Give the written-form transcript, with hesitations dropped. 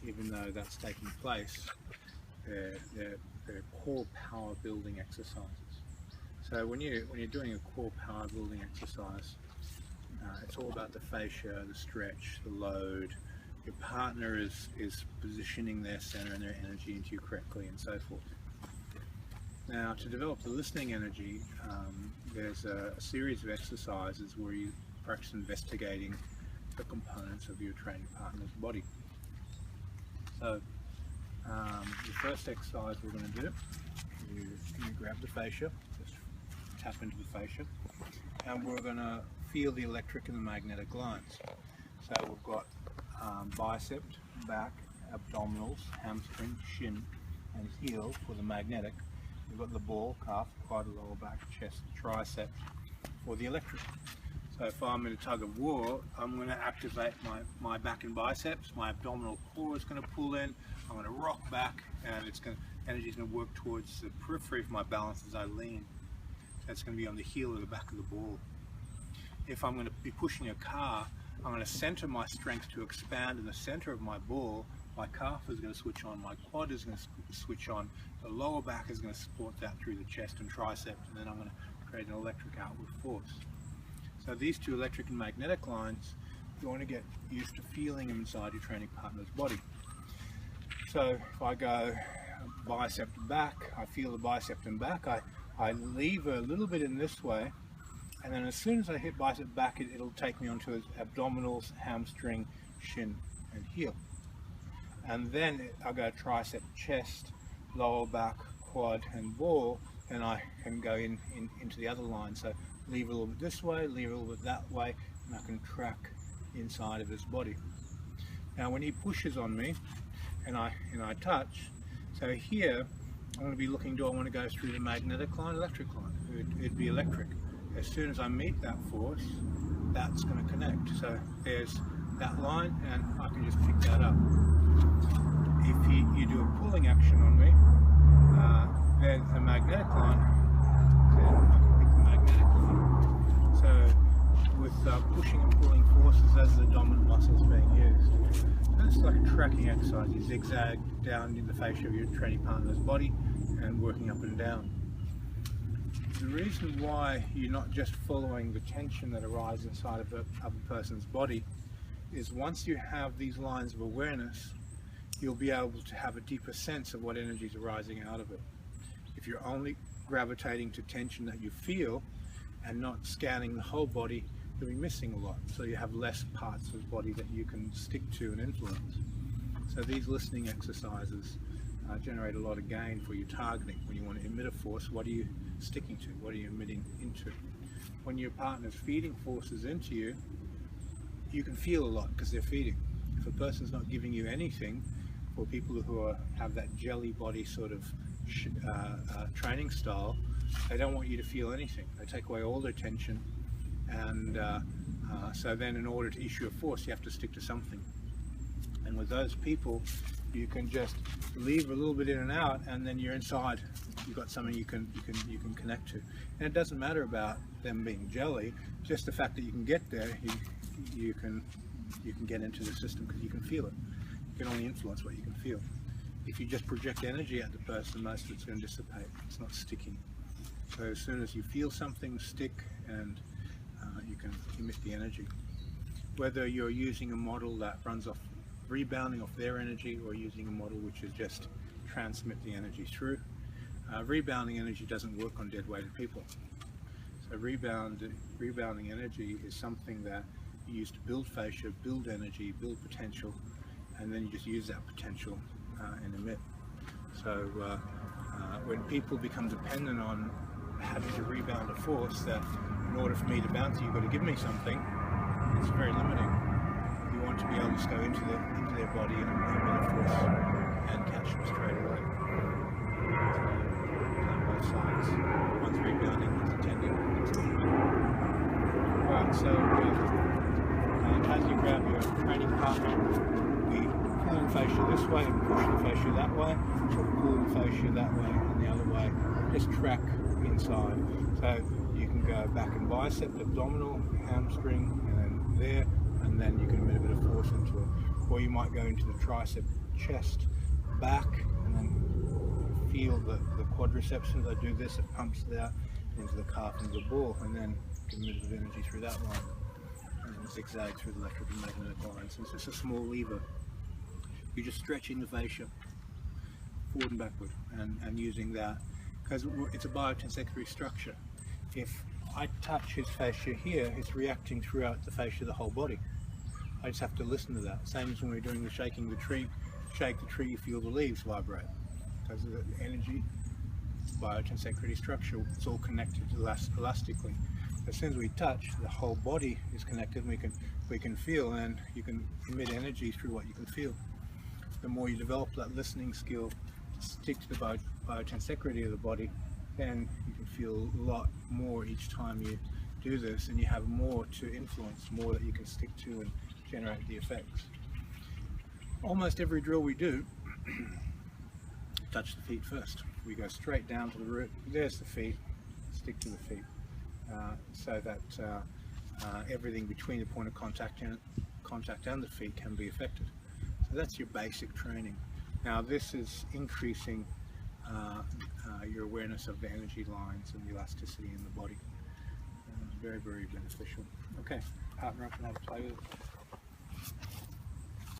even though that's taking place, they're core power building exercises. So when you're doing a core power building exercise, it's all about the fascia, the stretch, the load. Your partner is positioning their center and their energy into you correctly, and so forth. Now, to develop the listening energy, there's a series of exercises where you practice investigating the components of your training partner's body. So, the first exercise we're going to do, you grab the fascia, just tap into the fascia, and we're going to feel the electric and the magnetic lines. So we've got bicep, back, abdominals, hamstring, shin, and heel for the magnetic. We've got the ball, calf, quad, lower back, chest, tricep for the electric. So if I'm in a tug of war, I'm going to activate my back and biceps. My abdominal core is going to pull in. I'm going to rock back, and energy is going to work towards the periphery of my balance as I lean. So it's going to be on the heel or the back of the ball. If I'm going to be pushing a car, I'm going to center my strength to expand in the center of my ball. My calf is going to switch on, my quad is going to switch on, the lower back is going to support that through the chest and tricep, and then I'm going to create an electric outward force. So these two electric and magnetic lines, you want to get used to feeling them inside your training partner's body. So if I go bicep to back, I feel the bicep and back, I lever a little bit in this way, and then as soon as I hit bicep back, it'll take me onto abdominals, hamstring, shin, and heel. And then I go tricep, chest, lower back, quad, and ball, and I can go into the other line. So lever a little bit this way, lever a little bit that way, and I can track inside of his body. Now when he pushes on me, and I touch, so here I'm going to be looking, do I want to go through the magnetic line, electric line? It'd be electric. As soon as I meet that force, that's going to connect. So there's that line, and I can just pick that up. If you do a pulling action on me, then a magnetic line, then I can pick the magnetic line. So with pushing and pulling forces, those are the dominant muscles being used. So it's like a tracking exercise. You zigzag down in the fascia of your training partner's body and working up and down. The reason why you're not just following the tension that arises inside of a person's body is once you have these lines of awareness, you'll be able to have a deeper sense of what energy is arising out of it. If you're only gravitating to tension that you feel and not scanning the whole body, you'll be missing a lot. So you have less parts of the body that you can stick to and influence. So these listening exercises generate a lot of gain for your targeting. When you want to emit a force, what are you sticking to? What are you emitting into? When your partner's feeding forces into you, you can feel a lot because they're feeding. If a person's not giving you anything, for people who have that jelly body sort of training style, they don't want you to feel anything. They take away all their tension, and so then in order to issue a force, you have to stick to something. And with those people, you can just leave a little bit in and out, and then you're inside. You've got something you can connect to. And it doesn't matter about them being jelly, just the fact that you can get there, you can get into the system because you can feel it. You can only influence what you can feel. If you just project energy at the person, most of it's going to dissipate. It's not sticking. So as soon as you feel something stick, and you can emit the energy. Whether you're using a model that runs off rebounding off their energy, or using a model which is just transmit the energy through. Rebounding energy doesn't work on dead-weighted people. So rebounding energy is something that you use to build fascia, build energy, build potential, and then you just use that potential and emit. So when people become dependent on having to rebound a force, that in order for me to bounce, you've got to give me something, it's very limiting. You want to be able to just go into their body and emit a force and catch them straight away. So on both sides. One's rebounding, one's attending. Right, so as you grab your training partner, we pull the fascia this way and push the fascia that way, or pull the fascia that way and the other way. Just track inside. So you can go back and bicep, abdominal, hamstring, and then there, and then you can emit a bit of force into it. Or you might go into the tricep, chest back, and then feel the quadriceps. As I do this, it pumps it out into the calf and the ball, and then give a bit of energy through that line, and then zigzag through the electric and magnetic lines. It's just a small lever. You're just stretching the fascia forward and backward, and using that, because it's a biotensecondary structure. If I touch his fascia here, it's reacting throughout the fascia of the whole body. I just have to listen to that. Same as when we're doing the shaking the tree. Shake the tree, you feel the leaves vibrate. Because of the energy, biotensecondary structure, it's all connected elastically. As soon as we touch, the whole body is connected, and we can feel, and you can emit energy through what you can feel. The more you develop that listening skill, stick to the biotensecondary of the body, then you can feel a lot more each time you do this, and you have more to influence, more that you can stick to and generate the effects. Almost every drill we do, touch the feet first. We go straight down to the root. There's the feet. Stick to the feet, so that everything between the point of contact and the feet can be affected. So that's your basic training. Now this is increasing your awareness of the energy lines and the elasticity in the body. Very, very beneficial. Okay, partner up and have a play with it.